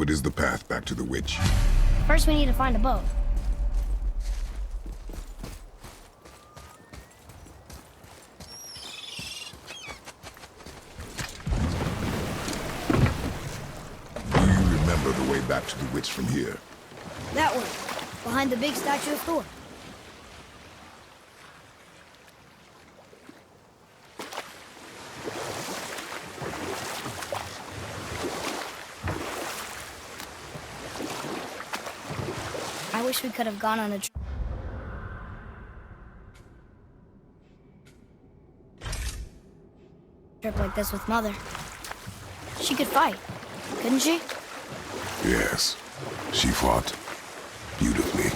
What is the path back to the witch? First, we need to find a boat. Do you remember the way back to the witch from here? That way, behind the big statue of Thor. I wish we could have gone on a trip like this with Mother. She could fight, couldn't she? Yes. She fought beautifully.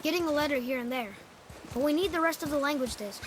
Getting a letter here and there, but we need the rest of the language disc.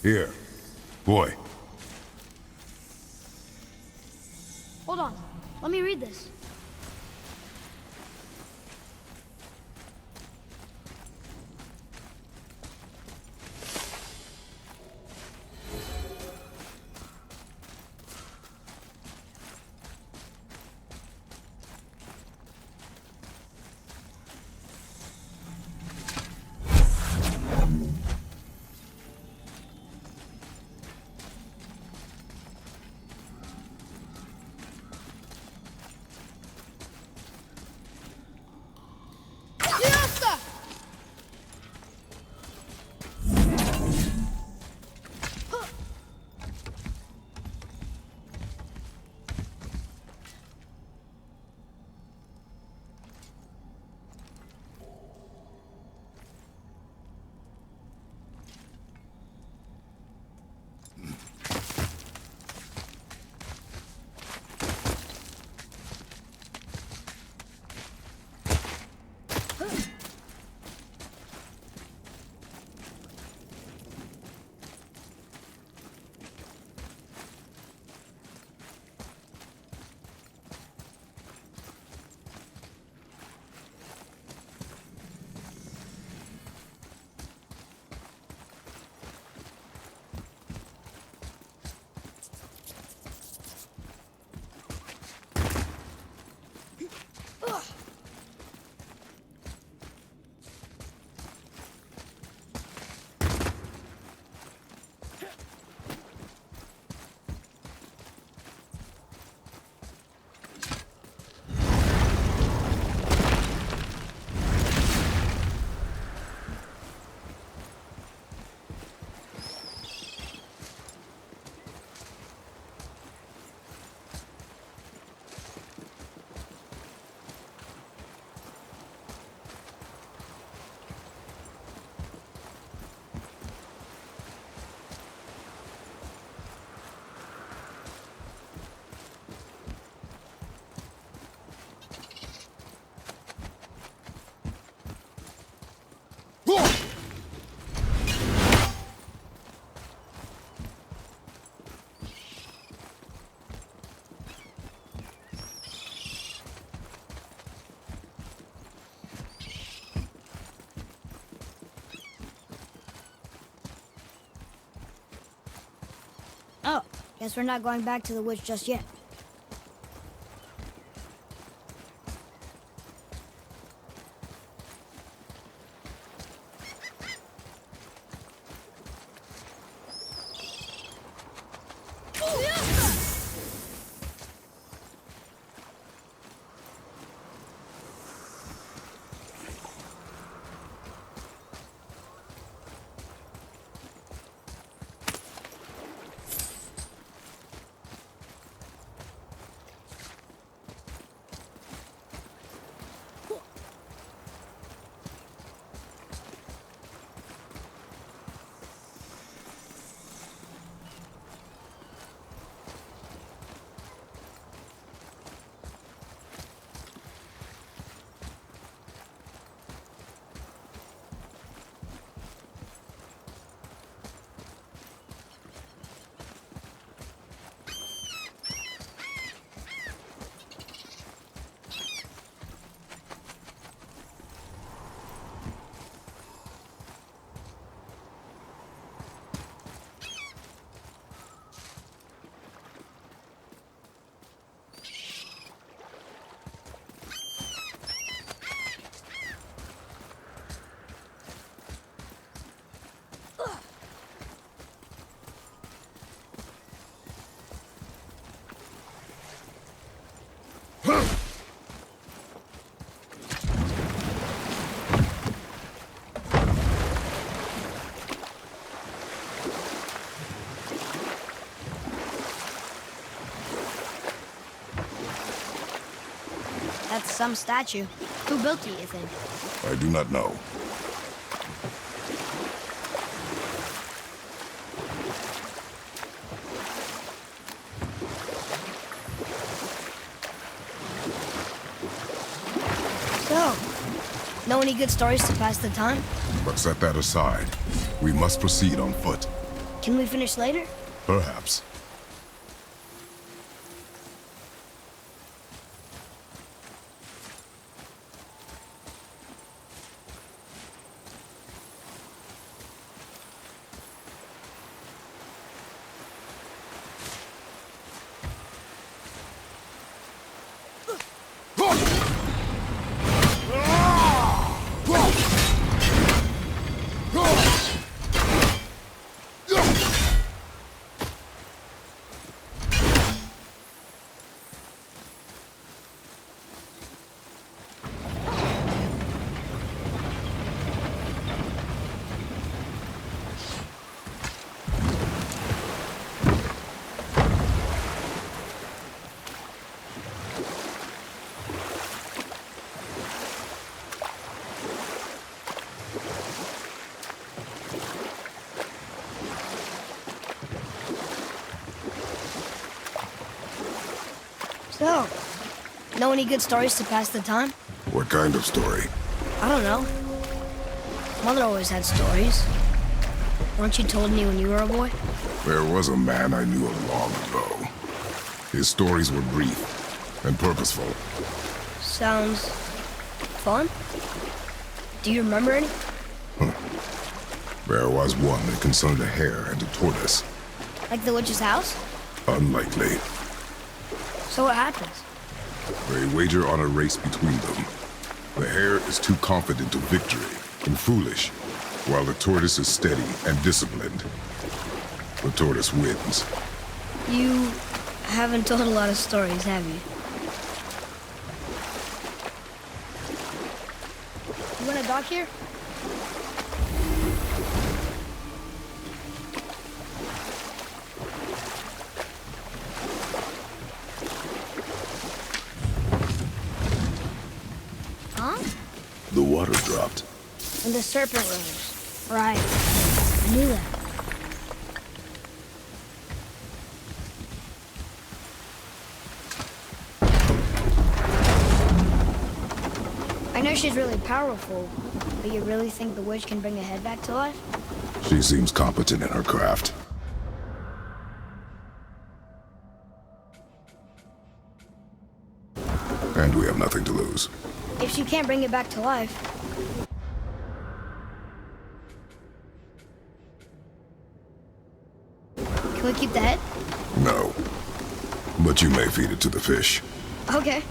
Here. Boy. Hold on. Let me read this. Oh, guess we're not going back to the witch just yet. That's some statue. Who built it, you think? I do not know. So, know any good stories to pass the time? But set that aside. We must proceed on foot. Can we finish later? Perhaps. So, know any good stories to pass the time? What kind of story? I don't know. Mother always had stories. Weren't you told any when you were a boy? There was a man I knew long ago. His stories were brief and purposeful. Sounds fun. Do you remember any? There was one that concerned a hare and a tortoise. Like the witch's house? Unlikely. So what happens? They wager on a race between them. The hare is too confident of victory and foolish, while the tortoise is steady and disciplined. The tortoise wins. You haven't told a lot of stories, have you? You want to dock here? Huh? The water dropped. And the serpent rose. Right. I knew that. I know she's really powerful, but you really think the witch can bring a head back to life? She seems competent in her craft. And we have nothing to lose. If she can't bring it back to life... Can we keep the head? No. But you may feed it to the fish. Okay.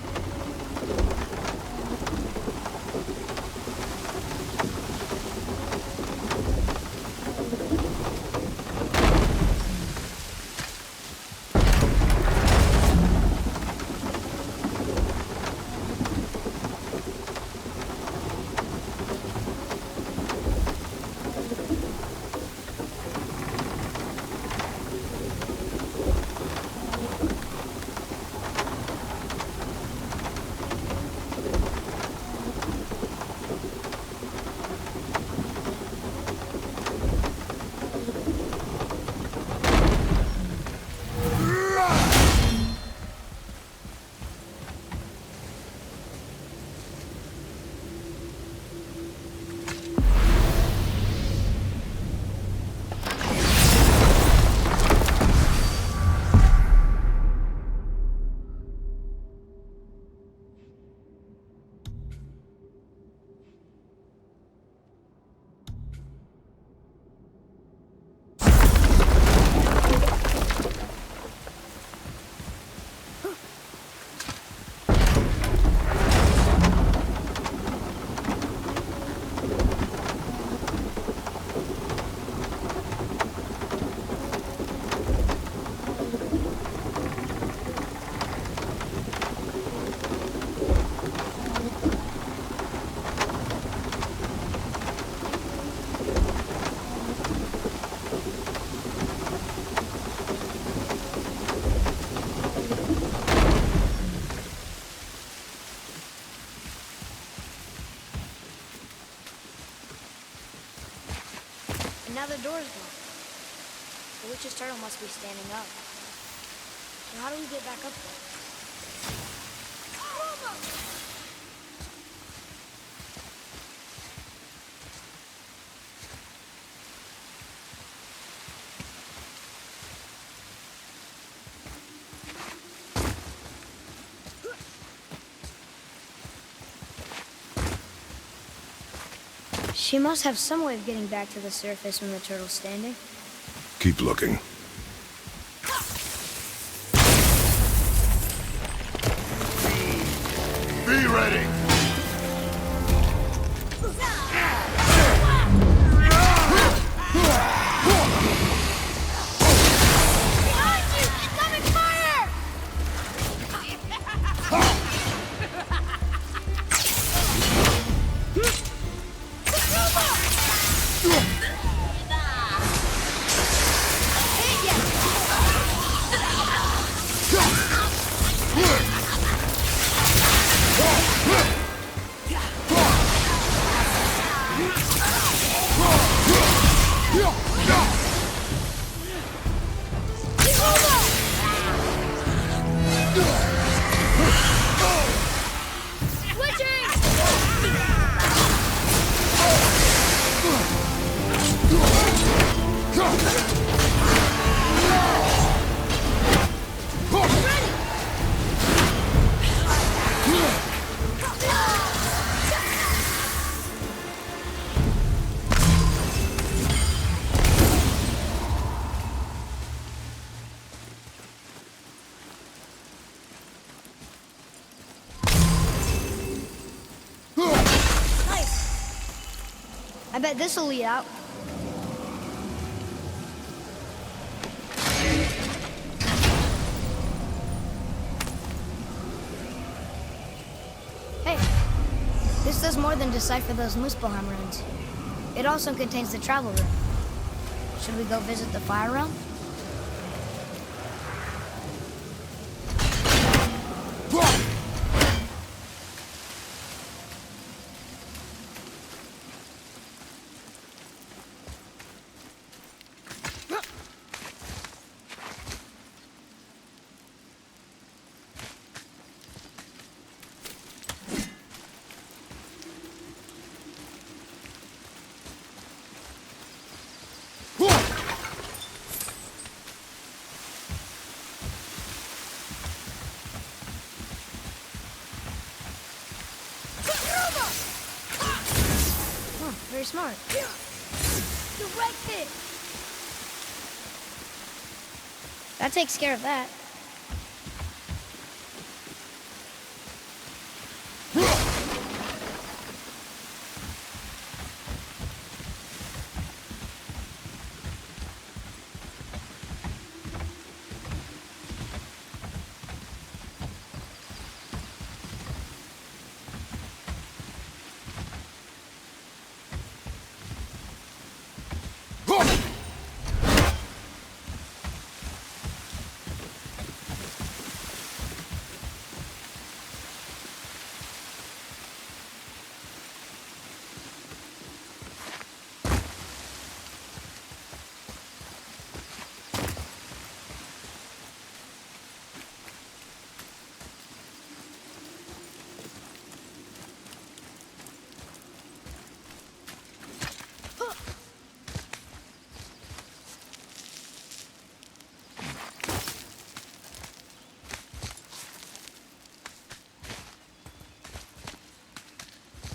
And now the door's gone. The witch's turtle must be standing up. So how do we get back up there? She must have some way of getting back to the surface when the turtle's standing. Keep looking. Be ready! I bet this'll lead out. Hey, this does more than decipher those Muspelheim runes. It also contains the travel room. Should we go visit the fire realm? Very smart. Direct hit. That takes care of that.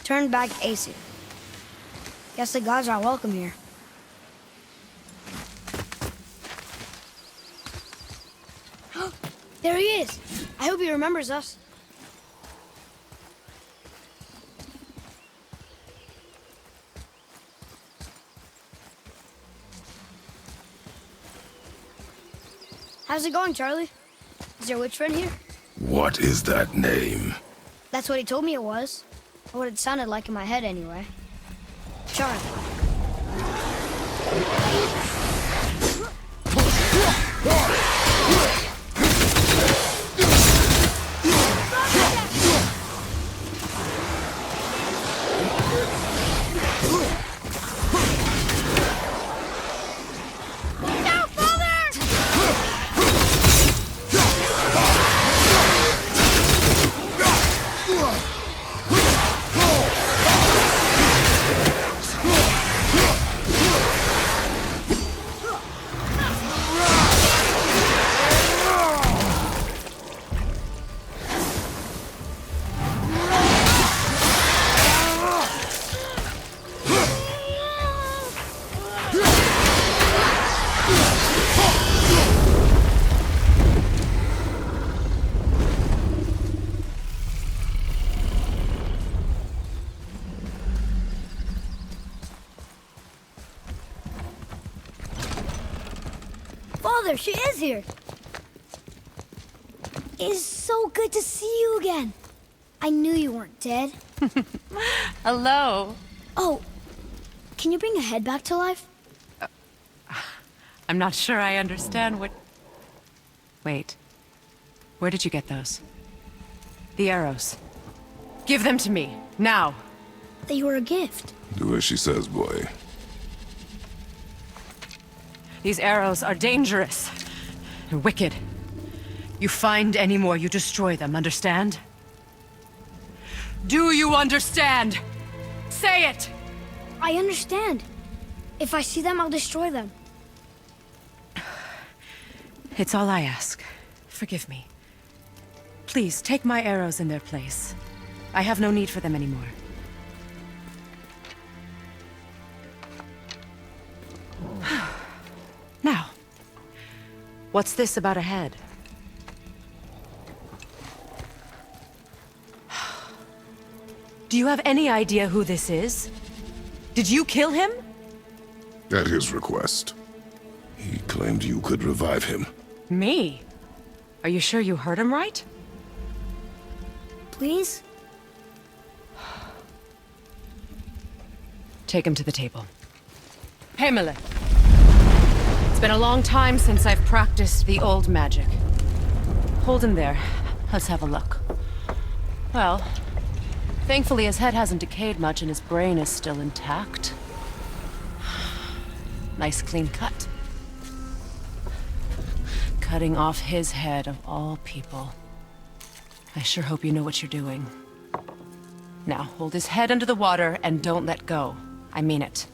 Turn back Asu. Guess the gods are welcome here. There he is! I hope he remembers us. How's it going, Charlie? Is your witch friend here? What is that name? That's what he told me it was. Or what it sounded like in my head, anyway. Charlie. Father, she is here! It is so good to see you again. I knew you weren't dead. Hello. Oh, can you bring a head back to life? I'm not sure I understand what... Wait. Where did you get those? The arrows. Give them to me, now. They were a gift. Do as she says, boy. These arrows are dangerous and wicked. You find any more, you destroy them, understand? Do you understand? Say it! I understand. If I see them, I'll destroy them. It's all I ask. Forgive me. Please, take my arrows in their place. I have no need for them anymore. Now, what's this about a head? Do you have any idea who this is? Did you kill him? At his request. He claimed you could revive him. Me? Are you sure you heard him right? Please? Take him to the table. Pamela. It's been a long time since I've practiced the old magic. Hold him there. Let's have a look. Well, thankfully his head hasn't decayed much and his brain is still intact. Nice clean cut. Cutting off his head of all people. I sure hope you know what you're doing. Now, hold his head under the water and don't let go. I mean it.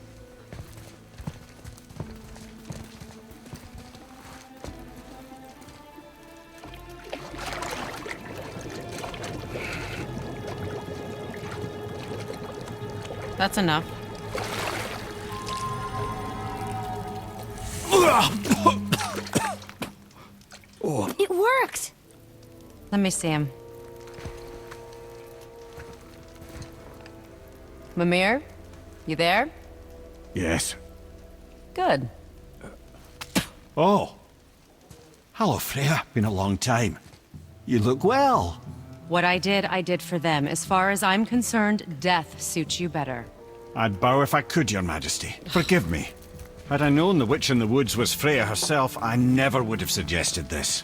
That's enough. It worked! Let me see him. Mimir? You there? Yes. Good. Oh. Hello, Freya. Been a long time. You look well. What I did for them. As far as I'm concerned, death suits you better. I'd bow if I could, Your Majesty. Forgive me. Had I known the witch in the woods was Freya herself, I never would have suggested this.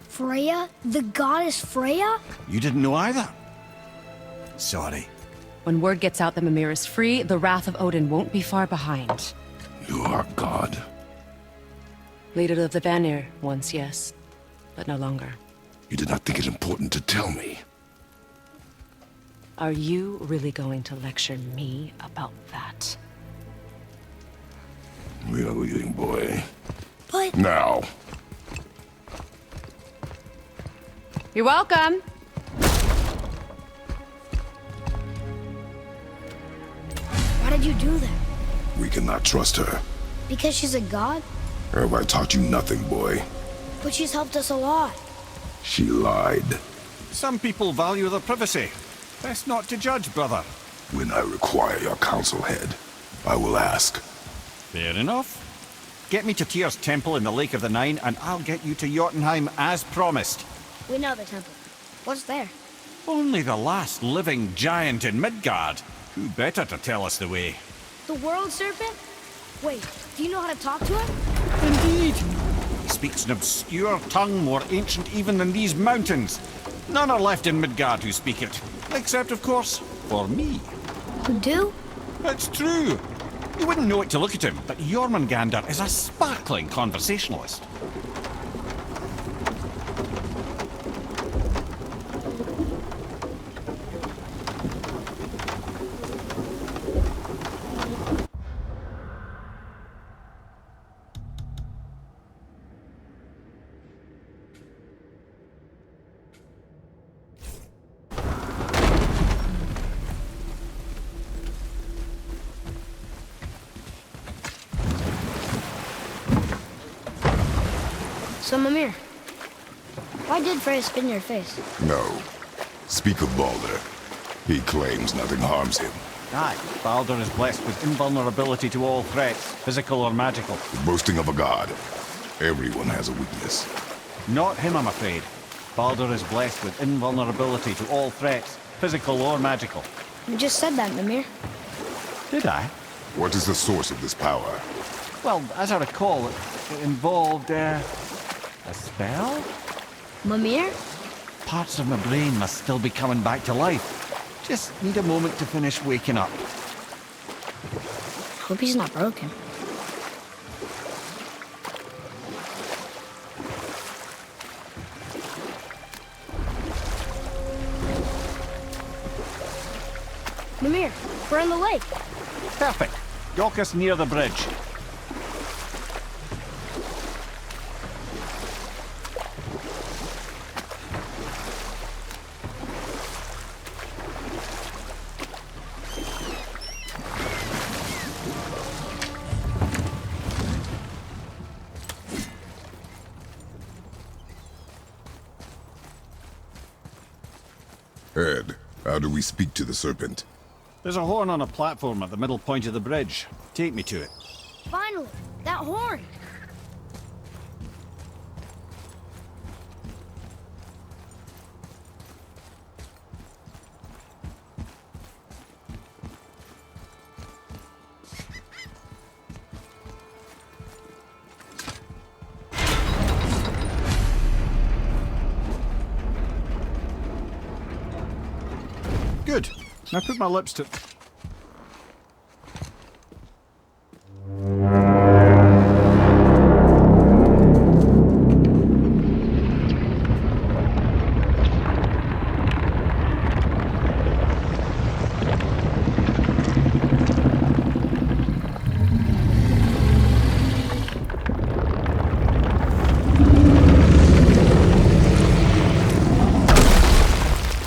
Freya? The goddess Freya? You didn't know either? Sorry. When word gets out that Mimir is free, the wrath of Odin won't be far behind. You are God. Leader of the Vanir, once, yes. But no longer. You did not think it important to tell me. Are you really going to lecture me about that? We are leaving, boy. But... Now. You're welcome! Why did you do that? We cannot trust her. Because she's a god? Have I taught you nothing, boy? But she's helped us a lot. She lied. Some people value their privacy. Best not to judge, brother. When I require your council head, I will ask. Fair enough. Get me to Tyr's temple in the Lake of the Nine, and I'll get you to Jotunheim as promised. We know the temple. What's there? Only the last living giant in Midgard. Who better to tell us the way? The world serpent? Wait, do you know how to talk to him? Indeed. He speaks an obscure tongue more ancient even than these mountains. None are left in Midgard who speak it. Except, of course, for me. You do? It's true. You wouldn't know it to look at him, but Jormungandr is a sparkling conversationalist. So, Mimir, why did Freya spit in your face? No. Speak of Balder. He claims nothing harms him. Aye, Baldur is blessed with invulnerability to all threats, physical or magical. The boasting of a god. Everyone has a weakness. Not him, I'm afraid. Baldur is blessed with invulnerability to all threats, physical or magical. You just said that, Mimir. Did I? What is the source of this power? Well, as I recall, it involved, a spell? Mimir? Parts of my brain must still be coming back to life. Just need a moment to finish waking up. Hope he's not broken. Mimir, we're in the lake. Perfect. Dock us near the bridge. Ed, how do we speak to the serpent? There's a horn on a platform at the middle point of the bridge. Take me to it. Finally, that horn. Good. Now put my lips to...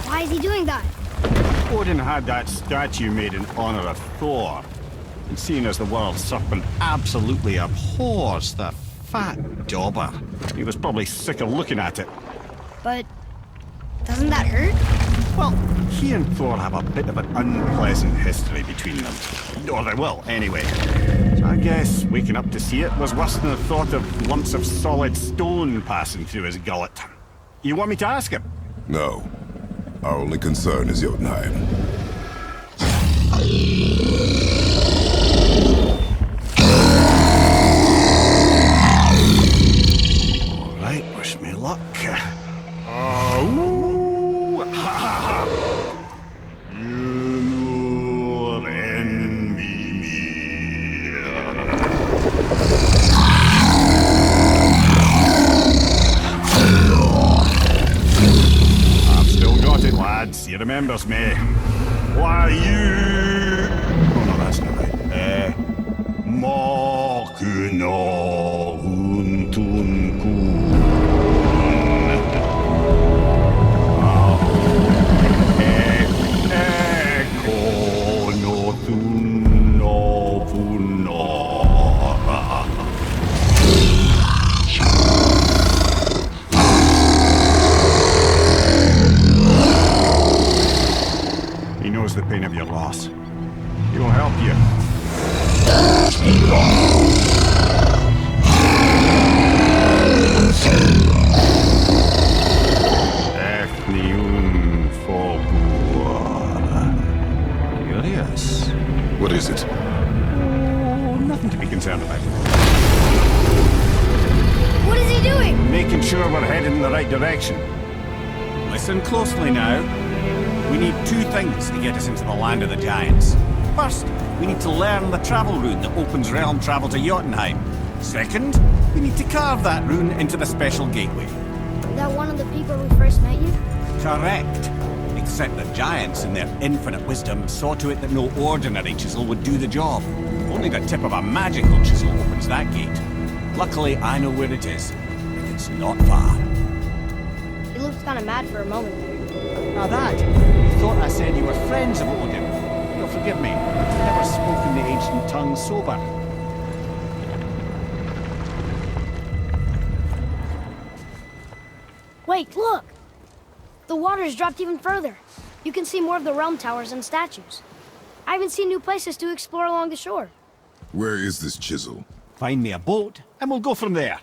Why is he doing that? Odin had that statue made in honor of Thor. And seeing as the world serpent absolutely abhors the fat dauber, he was probably sick of looking at it. But doesn't that hurt? Well, he and Thor have a bit of an unpleasant history between them. Or they will, anyway. So I guess waking up to see it was worse than the thought of lumps of solid stone passing through his gullet. You want me to ask him? No. Our only concern is Jotunheim. All right, wish me luck. Oh, ha ha ha! You envy me. I've still got it, lads. He remembers me. Why you? Oh no, that's not right. Makuna huntunkun. He knows the pain of your loss. He will help you. Curious. What is it? Oh, nothing to be concerned about. What is he doing? Making sure we're headed in the right direction. Listen closely now. We need two things to get us into the land of the giants. First, we need to learn the travel rune that opens realm travel to Jotunheim. Second, we need to carve that rune into the special gateway. Is that one of the people who first met you? Correct. Except the giants, in their infinite wisdom, saw to it that no ordinary chisel would do the job. Only the tip of a magical chisel opens that gate. Luckily, I know where it is. It's not far. He looked kind of mad for a moment there. Now that, you thought I said you were friends of Odin. You'll forgive me. I've never spoken the ancient tongue sober. Wait, look! The water's dropped even further. You can see more of the realm towers and statues. I even see new places to explore along the shore. Where is this chisel? Find me a boat, and we'll go from there.